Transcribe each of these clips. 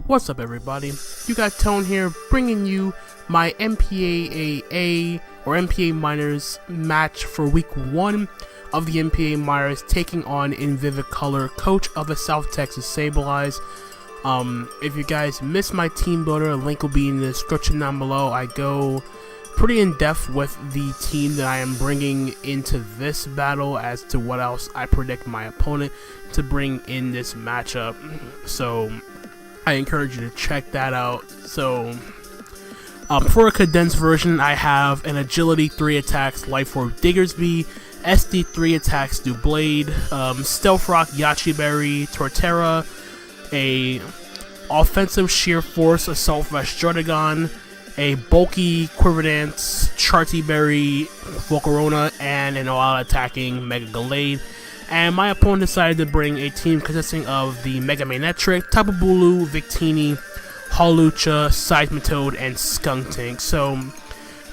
What's up, everybody? You got Tone here, bringing you my NPAAA or NPAA Minors match for week 1 of the NPAA Minors, taking on in vivid color coach of the South Texas Sableyes. If you guys missed my team builder, a link will be in the description down below. I go pretty in depth with the team that I am bringing into this battle as to what else I predict my opponent to bring in this matchup. So I encourage you to check that out. So for a condensed version, I have an Agility 3 attacks Life Orb Diggersby, SD 3 attacks Doublade, Stealth Rock Yachi Berry Torterra, a offensive Sheer Force Assault Vest Jordagon, a bulky Quiver Charty Berry Volcarona, and an all-out attacking Mega Gallade. And my opponent decided to bring a team consisting of the Mega Manectric, Tapu Bulu, Victini, Hawlucha, Seismitoad, and Skuntank. So,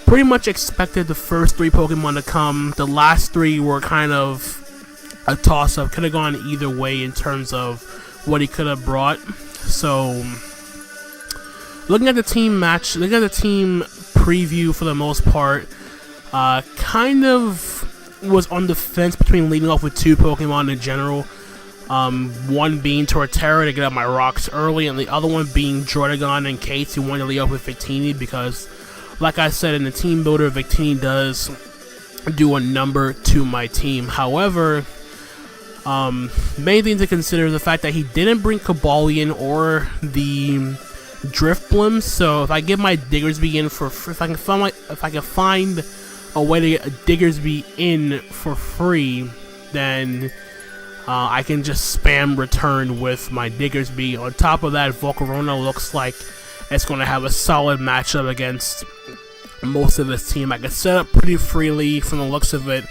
pretty much expected the first 3 Pokemon to come. The last 3 were kind of a toss-up. Could have gone either way in terms of what he could have brought. So, looking at the team match, looking at the team preview for the most part, kind of was on the fence between leading off with 2 Pokemon in general. One being Torterra to get up my rocks early, and the other one being Jordagon in case you wanted to lead off with Victini, because, like I said, in the team builder, Victini does do a number to my team. However, main thing to consider is the fact that he didn't bring Cobalion or the Drifblim. So if I get my Diggersby in for free, if I can find a way to get a Diggersby in for free, then I can just spam return with my Diggersby. On top of that, Volcarona looks like it's going to have a solid matchup against most of this team. I can set up pretty freely from the looks of it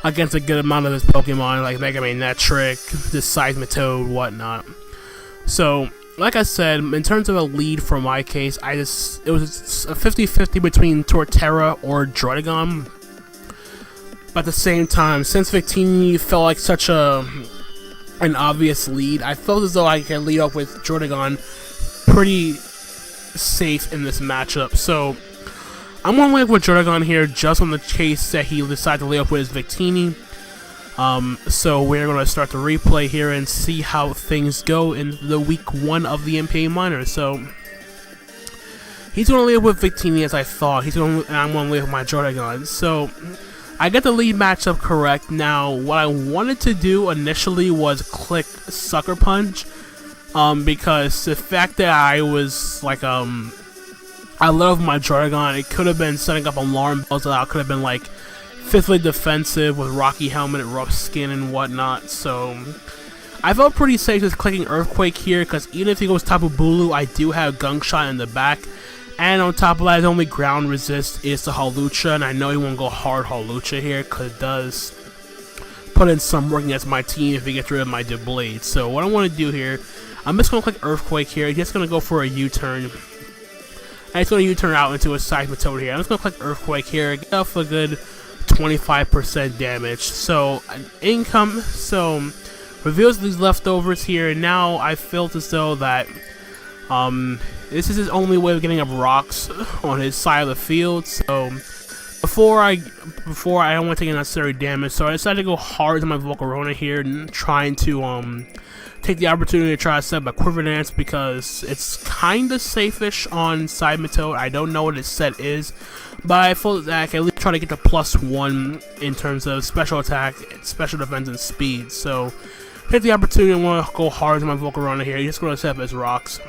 against a good amount of his Pokemon, like Mega Manectric, this Seismitoad, whatnot. So, like I said, in terms of a lead for my case, it was a 50-50 between Torterra or Jordagon. But at the same time, since Victini felt like such an obvious lead, I felt as though I could lead off with Jordagon pretty safe in this matchup. So I'm going to lead with Jordagon here just on the case that he decided to lead off with his Victini. So we're going to start the replay here and see how things go in the week 1 of the NPAA Minors. So he's going to lead with Victini as I thought. And I'm going to lead with my Jordagon. So I got the lead matchup correct. Now, what I wanted to do initially was click Sucker Punch, because the fact that I was like, I love my Jordagon. It could have been setting up alarm bells. I could have been like 5th defensive with Rocky Helmet, Rough Skin, and whatnot. So I felt pretty safe just clicking Earthquake here, because even if he goes Tapu Bulu, I do have Gunk Shot in the back. And on top of that, his only ground resist is the Hawlucha, and I know he won't go hard Hawlucha here, because it does put in some work against my team if he gets rid of my Doublade. So what I want to do here, I'm just going to click Earthquake here. Just going to go for a U-turn. And it's going to U-turn out into a Seismitoad here. I'm just going to click Earthquake here, get off a good 25% damage. So income, so reveals these leftovers here. Now I felt as though that this is his only way of getting up rocks on his side of the field. So before I don't want to take unnecessary damage, so I decided to go hard on my Volcarona here and trying to take the opportunity to try to set up a Quiver Dance, because it's kind of safe-ish on Seismitoad. I don't know what its set is, but I feel that I can at least try to get the +1 in terms of special attack, special defense, and speed. So take the opportunity and want to go hard on my Volcarona here. He's just going to set up his rocks.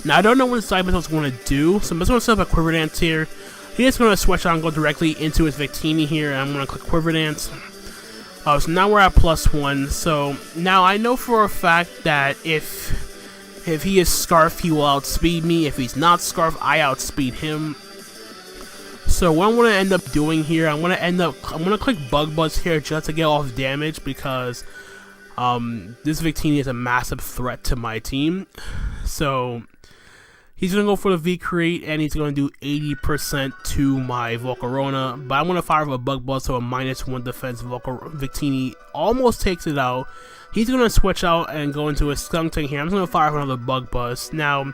Now I don't know what Seismitoad's going to do, so I'm just going to set up a Quiver Dance here. He's just going to switch out and go directly into his Victini here, and I'm going to click Quiver Dance. So now we're at +1. So now I know for a fact that if he is Scarf, he will outspeed me. If he's not Scarf, I outspeed him. So what I'm going to end up doing here, I'm going to click Bug Buzz here just to get off damage, because this Victini is a massive threat to my team. So he's going to go for the V-Create, and he's going to do 80% to my Volcarona. But I'm going to fire with a Bug Buzz, so a -1 defense. Victini almost takes it out. he's gonna switch out and go into a Skunk Tank here. I'm just gonna fire off another Bug Buzz. Now,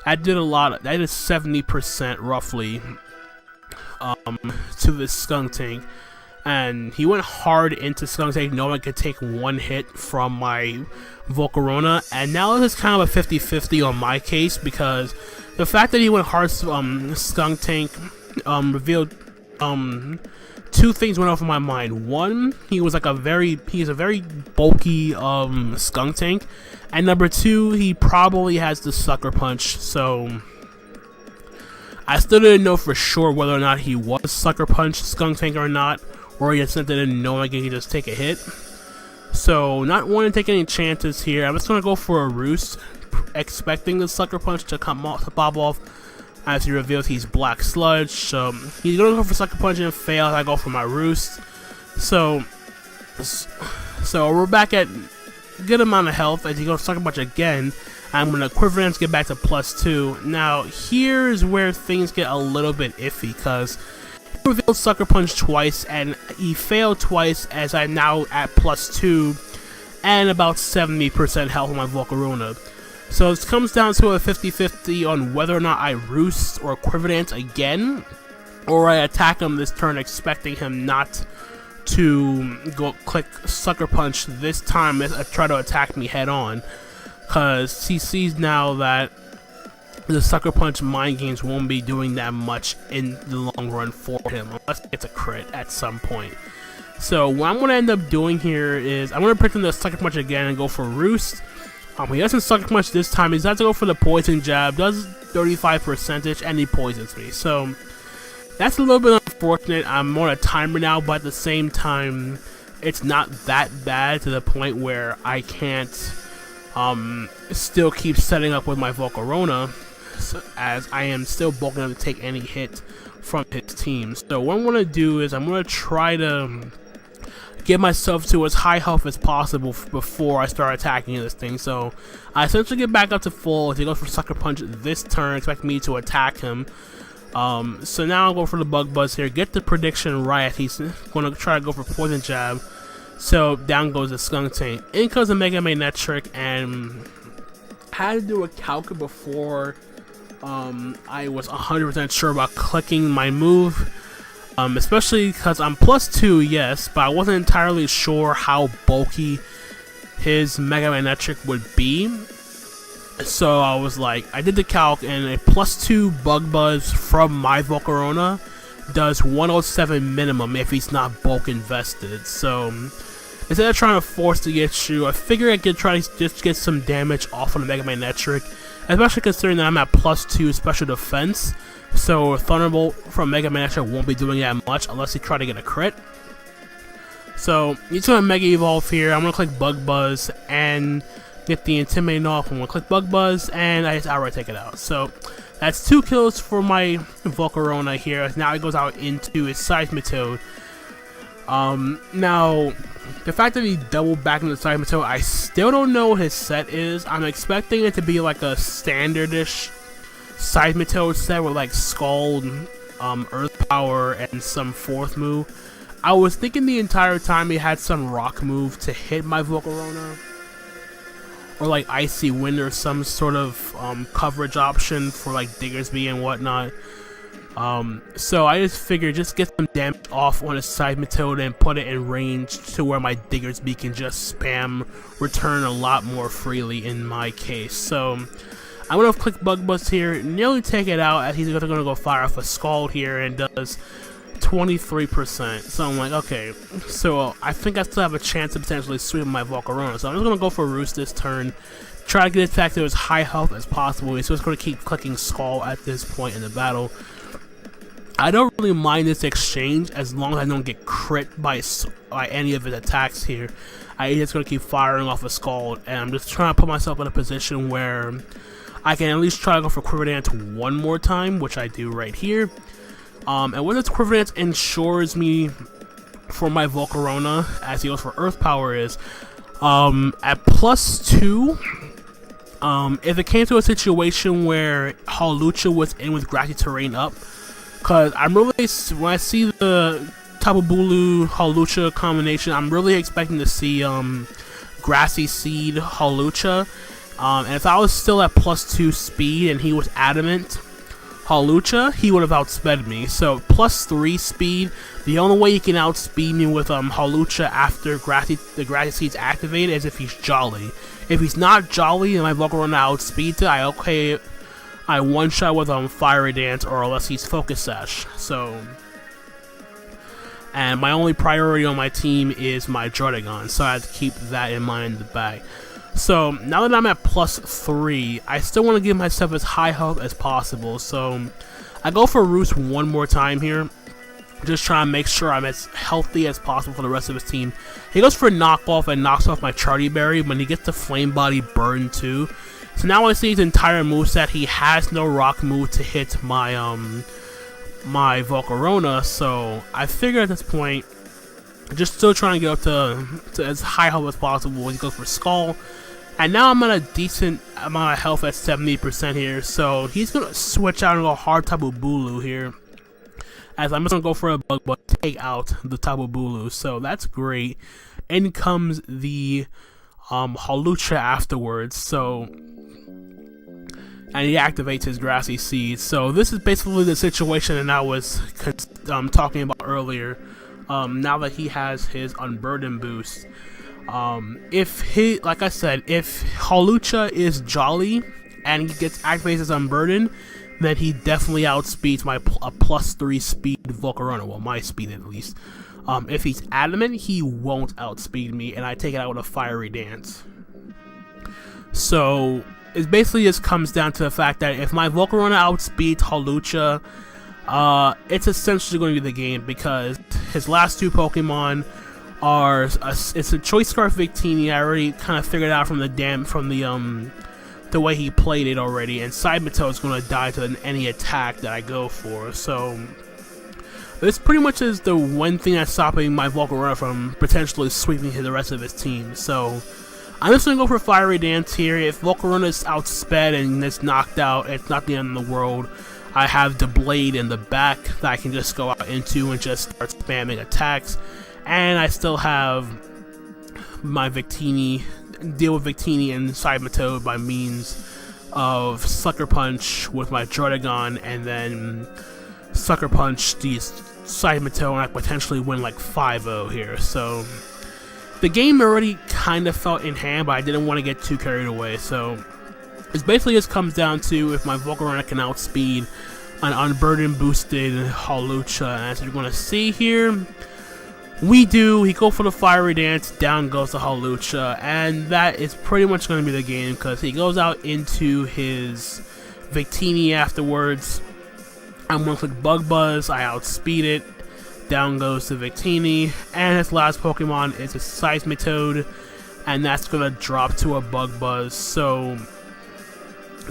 I did a lot. That is 70% roughly to this Skunk Tank, and he went hard into Skunk Tank, knowing I could take one hit from my Volcarona. And now this is kind of a 50-50 on my case, because the fact that he went hard Skunk Tank revealed two things went off of my mind. One, he's a very bulky Skunk Tank, and number two, he probably has the Sucker Punch. So I still didn't know for sure whether or not he was Sucker Punch Skunk Tank or not, or he just didn't know I could just take a hit. So not wanting to take any chances here, I'm just gonna go for a Roost, expecting the Sucker Punch to pop off. As he reveals he's Black Sludge, so he's gonna go for Sucker Punch and fail. I go for my Roost. So we're back at good amount of health as he goes Sucker Punch again. I'm gonna Quiver Dance, get back to +2. Now here's where things get a little bit iffy, because he revealed Sucker Punch twice and he failed twice, as I'm now at +2 and about 70% health on my Volcarona. So it comes down to a 50-50 on whether or not I Roost or Quiver Dance again, or I attack him this turn expecting him not to go click Sucker Punch this time as I try to attack me head on, because he sees now that the Sucker Punch mind games won't be doing that much in the long run for him unless it gets a crit at some point. So what I'm going to end up doing here is I'm going to pick him the Sucker Punch again and go for Roost. He doesn't Sucker Punch this time. He has to go for the Poison Jab, does 35%, and he poisons me. So that's a little bit unfortunate. I'm on a timer now, but at the same time, it's not that bad to the point where I can't still keep setting up with my Volcarona, as I am still bulking enough to take any hit from his team. So what I'm going to do is I'm going to try to get myself to as high health as possible before I start attacking this thing. So I essentially get back up to full as he goes for Sucker Punch this turn, expecting me to attack him. So now I'll go for the Bug Buzz here, get the prediction right. He's going to try to go for Poison Jab. So down goes the Skunk Tank. In comes the Mega Magnetric, and I had to do a calc before I was 100% sure about clicking my move. Especially because I'm +2, yes, but I wasn't entirely sure how bulky his Mega Magnetric would be. So I was like, I did the calc, and a +2 Bug Buzz from my Volcarona does 107 minimum if he's not bulk invested. So instead of trying to force the issue, I figured I could try to just get some damage off on the Mega Magnetric, especially considering that I'm at +2 special defense. So Thunderbolt from Mega Magnetric won't be doing that much unless he try to get a crit. So he's going to Mega Evolve here. I'm going to click Bug Buzz and get the Intimidating off. I'm going to click Bug Buzz and I just outright take it out. So that's 2 kills for my Volcarona here. Now he goes out into his Seismitoad. Now, the fact that he doubled back into Seismitoad, I still don't know what his set is. I'm expecting it to be like a standardish Seismitoad set with like Scald, Earth Power, and some 4th move. I was thinking the entire time he had some Rock move to hit my Volcarona, or like Icy Wind or some sort of coverage option for like Diggersby and whatnot. So I just figured just get some damage off on a Seismitoad and put it in range to where my Diggersby can just spam return a lot more freely in my case. So I'm going to click Bug Buzz here, nearly take it out, as he's going to go fire off a Scald here and does 23%. So I'm like, okay, so I think I still have a chance to potentially sweep my Volcarona. So I'm just going to go for Roost this turn, try to get it back to as high health as possible. So it's going to keep clicking Scald at this point in the battle. I don't really mind this exchange as long as I don't get crit by any of his attacks here. I just going to keep firing off a Scald, and I'm just trying to put myself in a position where I can at least try to go for Quiver Dance one more time, which I do right here. And what this Quiver Dance ensures me for my Volcarona, as he goes for Earth Power, is at +2, if it came to a situation where Hawlucha was in with Grassy Terrain up, because I'm really, when I see the Tapu Bulu Hawlucha combination, I'm really expecting to see Grassy Seed Hawlucha, and if I was still at +2 speed and he was Adamant Hawlucha, he would have outsped me. So +3 speed, the only way you can outspeed me with Hawlucha after the Grassy Seed's activated is if he's Jolly. If he's not Jolly and my Volcarona outspeeds it, I one-shot with Fiery Dance, or unless he's Focus Sash. So, and my only priority on my team is my Druddigon, so I have to keep that in mind in the back. So now that I'm at +3, I still want to give myself as high health as possible. So I go for Roost one more time here, just trying to make sure I'm as healthy as possible for the rest of his team. He goes for Knock Off and knocks off my Charty Berry, but he gets the Flame Body Burn too. So now I see his entire moveset. He has no rock move to hit my my Volcarona, so I figure at this point, just still trying to get up to as high health as possible. He goes for Skull, and now I'm at a decent amount of health at 70% here, so he's going to switch out and go hard Tapu Bulu here, as I'm just going to go for a Bug Buzz, take out the Tapu Bulu, so that's great. In comes the Hawlucha afterwards, so, and he activates his Grassy Seed. So this is basically the situation that I was talking about earlier. Now that he has his Unburden boost, like I said, if Hawlucha is Jolly and he gets activated as Unburden, then he definitely outspeeds my +3 speed Volcarona, well, my speed at least. If he's Adamant, he won't outspeed me, and I take it out with a Fiery Dance. So it basically just comes down to the fact that if my Volcarona outspeeds Hawlucha, it's essentially going to be the game, because his last two Pokemon are it's a Choice Scarf Victini. I already kind of figured out from the way he played it already, and Seismitoad is going to die to any attack that I go for. So this pretty much is the one thing that's stopping my Volcarona from potentially sweeping the rest of his team. So I'm just going to go for Fiery Dance here. If Volcarona is outsped and it's knocked out, it's not the end of the world. I have the Blade in the back that I can just go out into and just start spamming attacks. And I still have my Victini, deal with Victini and Seismitoad by means of Sucker Punch with my Druddigon, and then Sucker Punch these Seismitoad, and I potentially win like 5-0 here. So the game already kind of felt in hand, but I didn't want to get too carried away. So it basically just comes down to if my Volcarona can outspeed an Unburden boosted Hawlucha. And as you're going to see here, we do. He goes for the Fiery Dance, down goes the Hawlucha, and that is pretty much going to be the game, because he goes out into his Victini afterwards. I'm going to click Bug Buzz, I outspeed it, down goes the Victini, and his last Pokemon is a Seismitoad, and that's going to drop to a Bug Buzz. So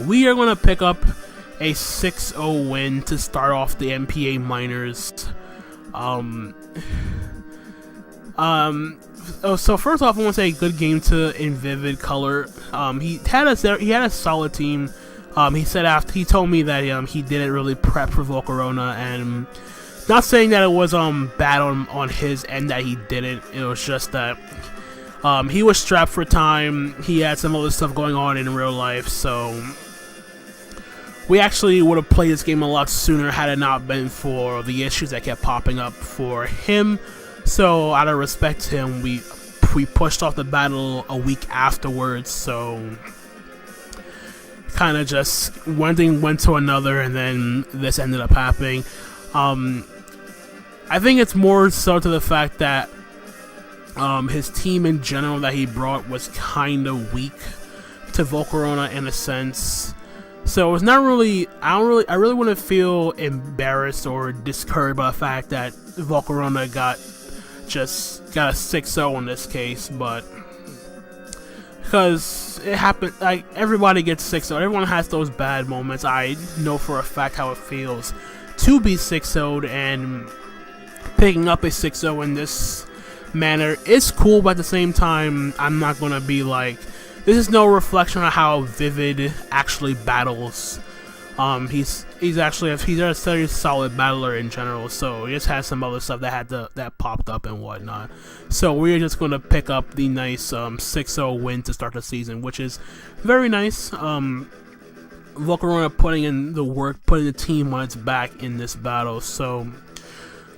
we are going to pick up a 6-0 win to start off the NPAAA Minors. So first off, I want to say good game to Invivid Color. He had a solid team. He told me that he didn't really prep for Volcarona, and not saying that it was bad on his end that he didn't. It was just that he was strapped for time. He had some other stuff going on in real life, so we actually would have played this game a lot sooner had it not been for the issues that kept popping up for him. So out of respect to him, we pushed off the battle a week afterwards. So kind of just one thing went to another, and then this ended up happening. I think it's more so to the fact that his team in general that he brought was kind of weak to Volcarona in a sense. So it's not really, I really wouldn't feel embarrassed or discouraged by the fact that Volcarona got a 6-0 in this case, but because it happened, like, everybody gets 6-0, everyone has those bad moments. I know for a fact how it feels to be 6-0'd, and picking up a 6-0 in this manner is cool, but at the same time, I'm not gonna be like, this is no reflection on how Vivid actually battles He's actually a very solid battler in general. So he just has some other stuff that popped up and whatnot. So we're just going to pick up the nice 6-0 win to start the season, which is very nice. Volcarona putting in the work, putting the team on its back in this battle. So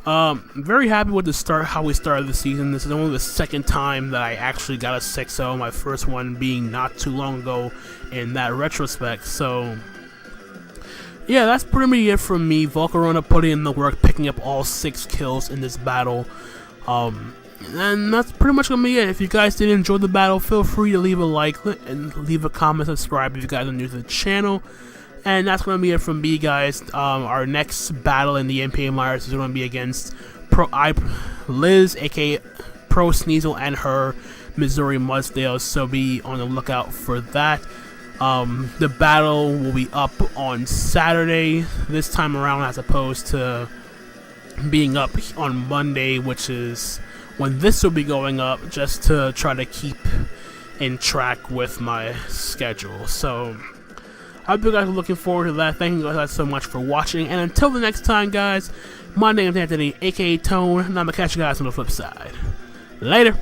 very happy with how we started the season. This is only the second time that I actually got a 6-0. My first one being not too long ago in that retrospect. So yeah, that's pretty much it from me. Volcarona putting in the work, picking up all 6 kills in this battle. And that's pretty much gonna be it. If you guys did enjoy the battle, feel free to leave a like and leave a comment, subscribe if you guys are new to the channel. And that's gonna be it from me, guys. Our next battle in the NPAAA Minors is gonna be against Liz, aka Pro Sneasel, and her Missouri Mudsdale. So be on the lookout for that. The battle will be up on Saturday this time around, as opposed to being up on Monday, which is when this will be going up, just to try to keep in track with my schedule. So I hope you guys are looking forward to that. Thank you guys so much for watching, and until the next time, guys, my name is Anthony, aka Tone, and I'm gonna catch you guys on the flip side. Later.